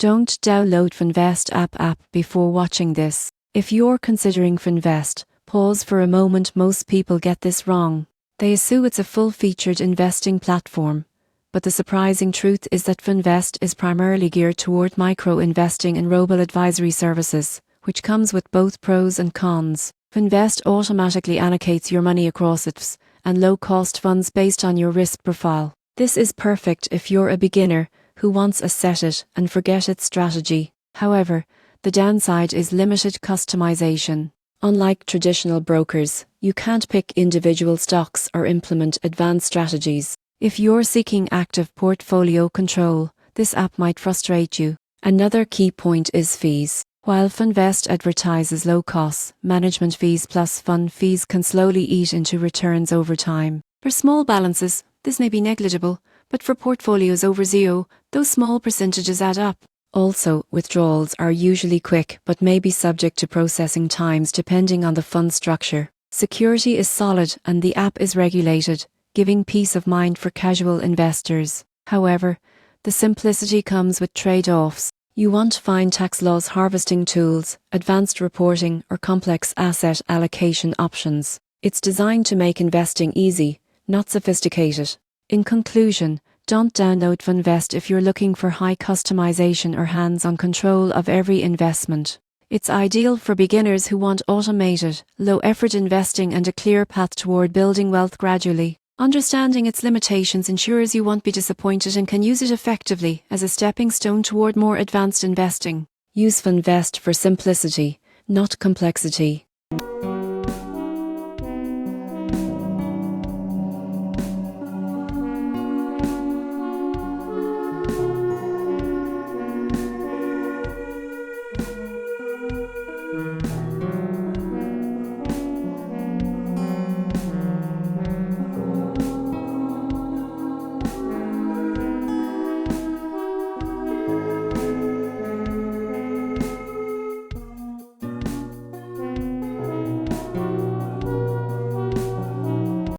Don't download Finvest app before watching this. If you're considering Finvest, pause for a moment. Most people get this wrong. They assume it's a full-featured investing platform. But the surprising truth is that Finvest is primarily geared toward micro-investing and robo-advisory services, which comes with both pros and cons. Finvest automatically allocates your money across ETFs and low-cost funds based on your risk profile. This is perfect if you're a beginner who wants a set-it-and-forget-it strategy. However, the downside is limited customization. Unlike traditional brokers, you can't pick individual stocks or implement advanced strategies. If you're seeking active portfolio control, this app might frustrate you. Another key point is fees. While Finvest advertises low costs, management fees plus fund fees can slowly eat into returns over time. For small balances, this may be negligible, but for portfolios over zero, those small percentages add up. Also, withdrawals are usually quick but may be subject to processing times depending on the fund structure. Security is solid and the app is regulated, giving peace of mind for casual investors. However, the simplicity comes with trade-offs. You won't find tax loss harvesting tools, advanced reporting, or complex asset allocation options. It's designed to make investing easy, not sophisticated. In conclusion, don't download Finvest if you're looking for high customization or hands-on control of every investment. It's ideal for beginners who want automated, low-effort investing and a clear path toward building wealth gradually. Understanding its limitations ensures you won't be disappointed and can use it effectively as a stepping stone toward more advanced investing. Use Finvest for simplicity, not complexity.